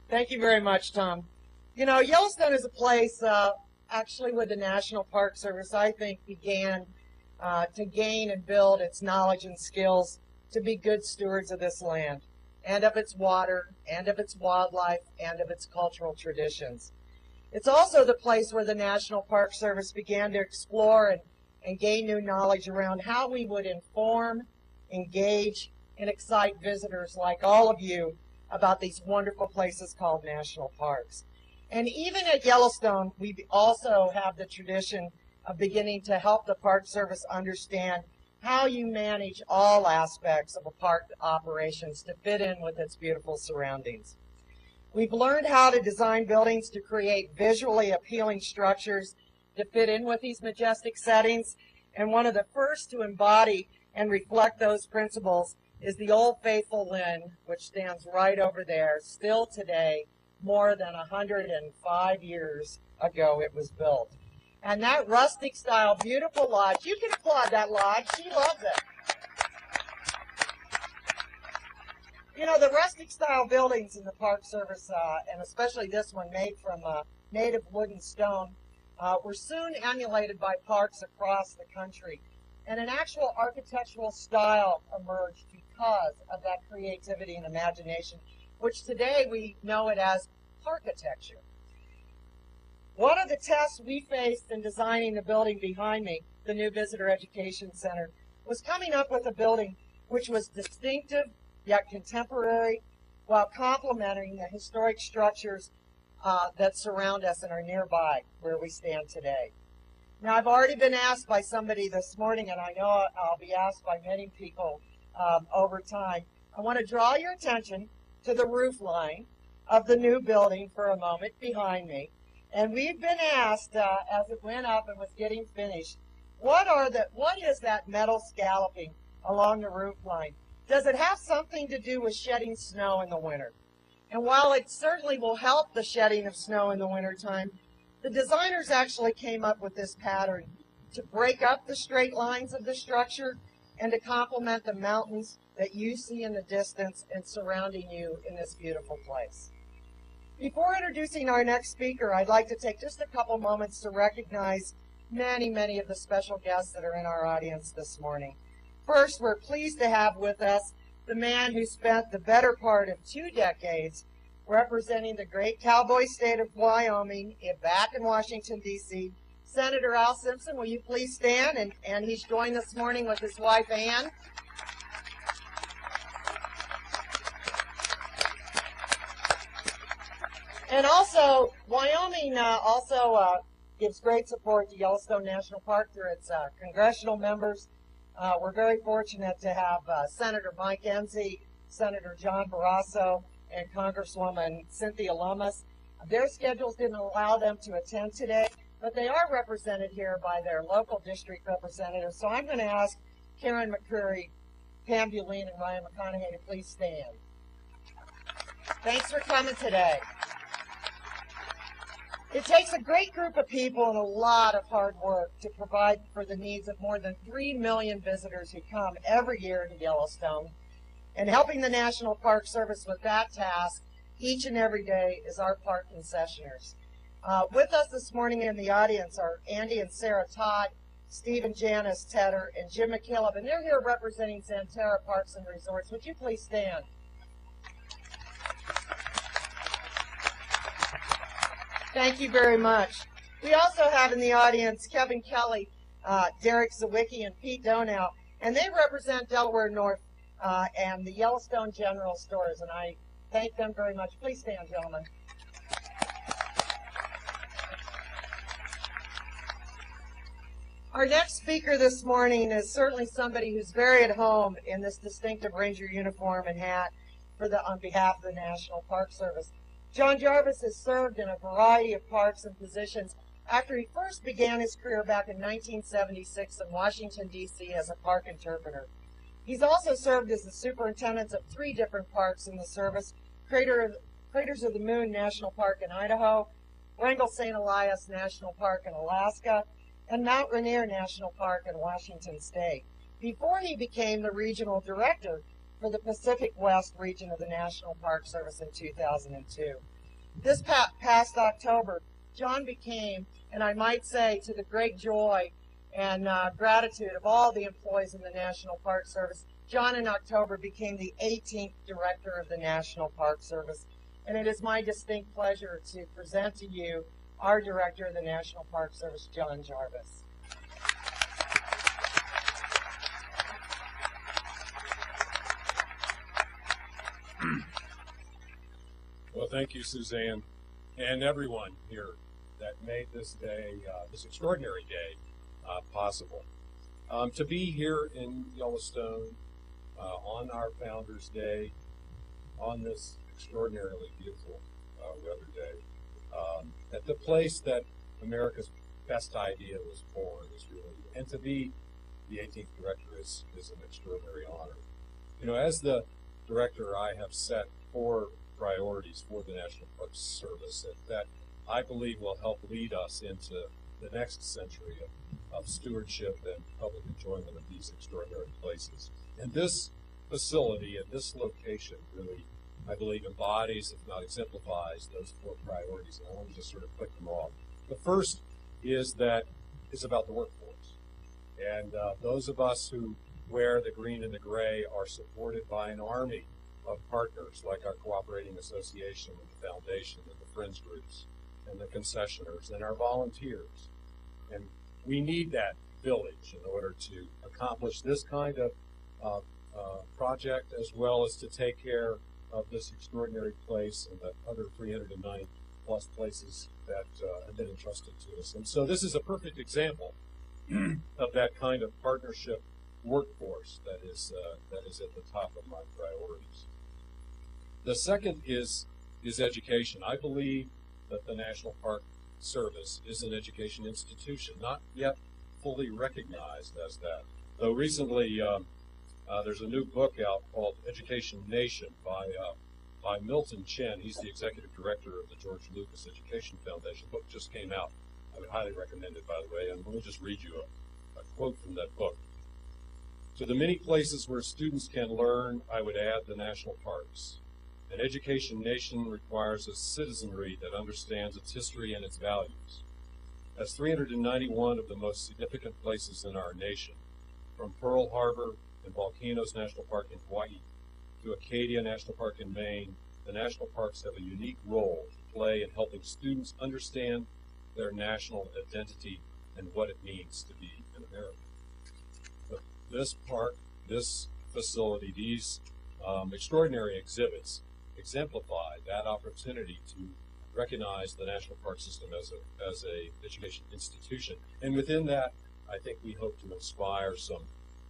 Thank you very much, Tom. You know, Yellowstone is a place, actually with the National Park Service, I think began to gain and build its knowledge and skills to be good stewards of this land and of its water and of its wildlife and of its cultural traditions. It's also the place where the National Park Service began to explore and gain new knowledge around how we would inform, engage, and excite visitors like all of you about these wonderful places called national parks. And even at Yellowstone, we also have the tradition of beginning to help the Park Service understand how you manage all aspects of a park operations to fit in with its beautiful surroundings. We've learned how to design buildings to create visually appealing structures to fit in with these majestic settings, and one of the first to embody and reflect those principles is the Old Faithful Inn, which stands right over there, still today, more than 105 years ago it was built. And that rustic style, beautiful lodge, you can applaud that lodge, she loves it. You know, the rustic style buildings in the Park Service, and especially this one made from native wood and stone, were soon emulated by parks across the country. And an actual architectural style emerged because of that creativity and imagination, which today we know it as parkitecture. One of the tests we faced in designing the building behind me, the new Visitor Education Center, was coming up with a building which was distinctive yet contemporary while complementing the historic structures that surround us and are nearby where we stand today. Now, I've already been asked by somebody this morning, and I know I'll be asked by many people over time. I want to draw your attention to the roof line of the new building for a moment behind me. And we've been asked, as it went up and was getting finished, what is that metal scalloping along the roof line? Does it have something to do with shedding snow in the winter? And while it certainly will help the shedding of snow in the wintertime, the designers actually came up with this pattern to break up the straight lines of the structure and to complement the mountains that you see in the distance and surrounding you in this beautiful place. Before introducing our next speaker, I'd like to take just a couple moments to recognize many of the special guests that are in our audience this morning. First, we're pleased to have with us the man who spent the better part of 2 decades representing the great cowboy state of Wyoming back in Washington, D.C., Senator Al Simpson. Will you please stand? And he's joined this morning with his wife, Ann. And also, Wyoming also gives great support to Yellowstone National Park through its congressional members. We're very fortunate to have Senator Mike Enzi, Senator John Barrasso, and Congresswoman Cynthia Lummis. Their schedules didn't allow them to attend today, but they are represented here by their local district representatives. So I'm going to ask Karen McCreary, Pam Bulleen, and Ryan McConaughey to please stand. Thanks for coming today. It takes a great group of people and a lot of hard work to provide for the needs of more than 3 million visitors who come every year to Yellowstone. And helping the National Park Service with that task each and every day is our park concessioners. With us this morning in the audience are Andy and Sarah Todd, Steve and Janice Tedder, and Jim McKillop, and they're here representing Xanterra Parks and Resorts. Would you please stand? Thank you very much. We also have in the audience Kevin Kelly, Derek Zawicki, and Pete Donow, and they represent Delaware North and the Yellowstone General Stores, and I thank them very much. Please stand, gentlemen. Our next speaker this morning is certainly somebody who's very at home in this distinctive ranger uniform and hat on behalf of the National Park Service. John Jarvis has served in a variety of parks and positions after he first began his career back in 1976 in Washington, D.C. as a park interpreter. He's also served as the superintendent of 3 different parks in the service: Craters of the Moon National Park in Idaho, Wrangell St. Elias National Park in Alaska, and Mount Rainier National Park in Washington State, before he became the regional director for the Pacific West region of the National Park Service in 2002. This past October, John became, and I might say to the great joy and gratitude of all the employees in the National Park Service, John in October became the 18th Director of the National Park Service. And it is my distinct pleasure to present to you our Director of the National Park Service, John Jarvis. Well, thank you, Suzanne, and everyone here that made this day, this extraordinary day, possible. To be here in Yellowstone on our Founders Day, on this extraordinarily beautiful weather day, at the place that America's best idea was born is really, and to be the 18th director is an extraordinary honor. You know, as the director, I have set 4 priorities for the National Park Service that I believe will help lead us into the next century of stewardship and public enjoyment of these extraordinary places. And this facility and this location really, I believe, embodies, if not exemplifies, those 4 priorities. And I want to just sort of click them off. The first is that it's about the workforce. And those of us who wear the green and the gray are supported by an army of partners like our cooperating association and the foundation and the friends groups and the concessioners and our volunteers. And we need that village in order to accomplish this kind of project, as well as to take care of this extraordinary place and the other 390 plus places that have been entrusted to us. And so this is a perfect example of that kind of partnership workforce that is at the top of my priorities. The second is education. I believe that the National Park Service is an education institution, not yet fully recognized as that. Though recently there's a new book out called Education Nation by Milton Chen. He's the executive director of the George Lucas Education Foundation. The book just came out. I would highly recommend it, by the way. And let me just read you a quote from that book. To the many places where students can learn, I would add the national parks. An education nation requires a citizenry that understands its history and its values. As 391 of the most significant places in our nation, from Pearl Harbor and Volcanoes National Park in Hawaii to Acadia National Park in Maine, the national parks have a unique role to play in helping students understand their national identity and what it means to be an American. This park, this facility, these extraordinary exhibits exemplify that opportunity to recognize the National Park System as a education institution. And within that, I think we hope to inspire some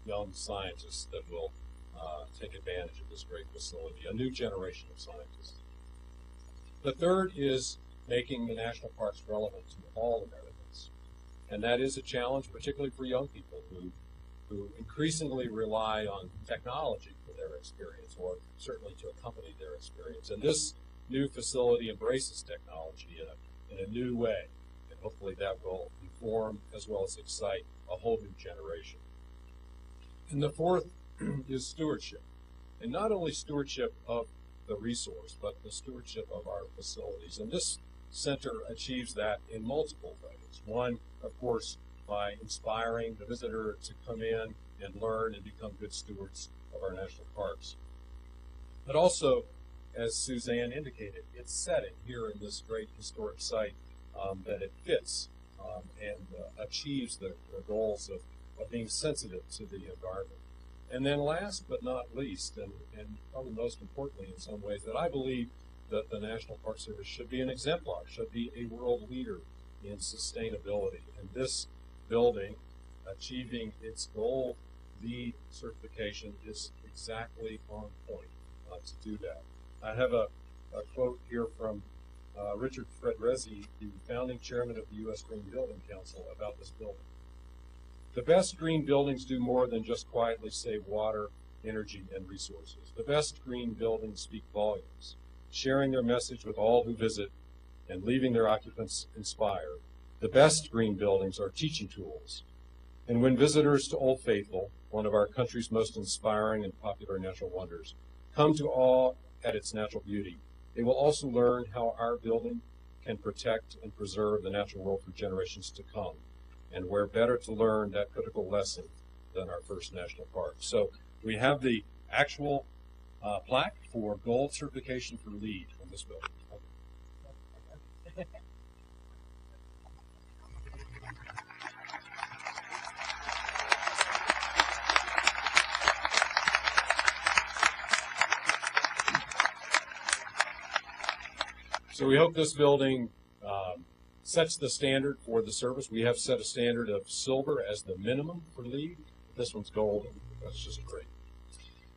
young scientists that will take advantage of this great facility, a new generation of scientists. The third is making the national parks relevant to all Americans. And that is a challenge, particularly for young people who increasingly rely on technology for their experience, or certainly to accompany their experience. And this new facility embraces technology in a new way, and hopefully that will inform as well as excite a whole new generation. And the fourth is stewardship, and not only stewardship of the resource, but the stewardship of our facilities. And this center achieves that in multiple ways. One, of course, by inspiring the visitor to come in and learn and become good stewards of our national parks. But also, as Suzanne indicated, its setting here in this great historic site, that it fits and achieves the goals of being sensitive to the environment. And then last but not least, and probably most importantly in some ways, that I believe that the National Park Service should be an exemplar, should be a world leader in sustainability. And this building, achieving its Gold LEED certification, is exactly on point to do that. I have a quote here from Richard Fredrezzi, the founding chairman of the U.S. Green Building Council, about this building. The best green buildings do more than just quietly save water, energy, and resources. The best green buildings speak volumes, sharing their message with all who visit and leaving their occupants inspired. The best green buildings are teaching tools. And when visitors to Old Faithful, one of our country's most inspiring and popular natural wonders, come to awe at its natural beauty, They will also learn how our building can protect and preserve the natural world for generations to come. And where better to learn that critical lesson than our first national park. So we have the actual plaque for gold certification for LEED in this building. So we hope this building sets the standard for the service. We have set a standard of silver as the minimum for LEED. This one's gold. That's just great.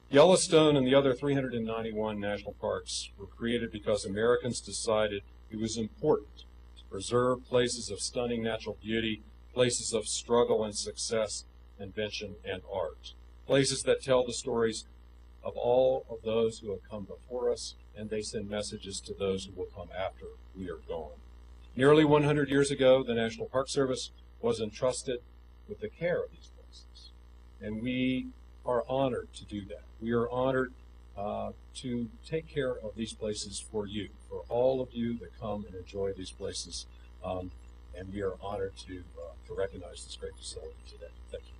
Yellowstone and the other 391 national parks were created because Americans decided it was important to preserve places of stunning natural beauty, places of struggle and success, invention and art, places that tell the stories of all of those who have come before us, and they send messages to those who will come after we are gone. Nearly 100 years ago, the National Park Service was entrusted with the care of these places, and we are honored to do that. We are honored to take care of these places for you, for all of you that come and enjoy these places, and we are honored to recognize this great facility today. Thank you.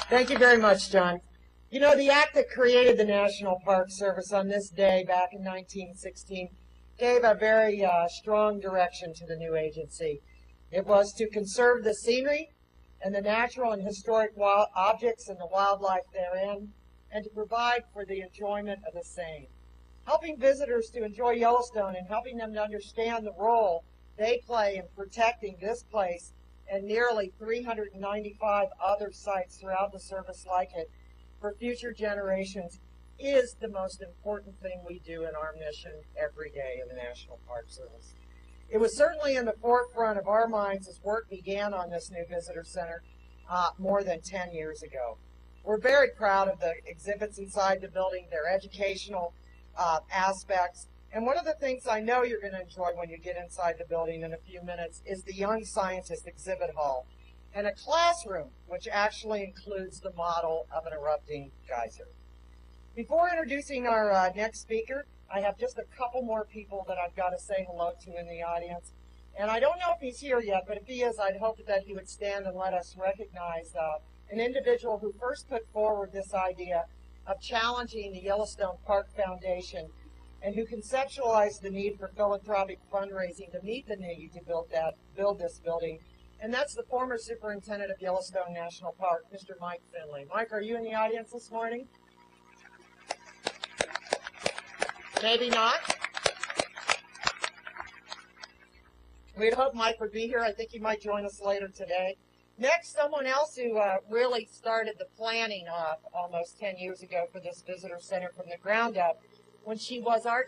Thank you very much, John. You know, the act that created the National Park Service on this day back in 1916 gave a very strong direction to the new agency. It was to conserve the scenery and the natural and historic wild objects and the wildlife therein, and to provide for the enjoyment of the same. Helping visitors to enjoy Yellowstone and helping them to understand the role they play in protecting this place and nearly 395 other sites throughout the service like it for future generations is the most important thing we do in our mission every day in the National Park Service. It was certainly in the forefront of our minds as work began on this new visitor center more than 10 years ago. We're very proud of the exhibits inside the building, their educational aspects. And one of the things I know you're going to enjoy when you get inside the building in a few minutes is the Young Scientist Exhibit Hall and a classroom, which actually includes the model of an erupting geyser. Before introducing our next speaker, I have just a couple more people that I've got to say hello to in the audience. And I don't know if he's here yet, but if he is, I'd hope that he would stand and let us recognize an individual who first put forward this idea of challenging the Yellowstone Park Foundation and who conceptualized the need for philanthropic fundraising to meet the need to build this building. And that's the former superintendent of Yellowstone National Park, Mr. Mike Finley. Mike, are you in the audience this morning? Maybe not. We'd hope Mike would be here. I think he might join us later today. Next, someone else who really started the planning almost 10 years ago for this visitor center from the ground up when she was our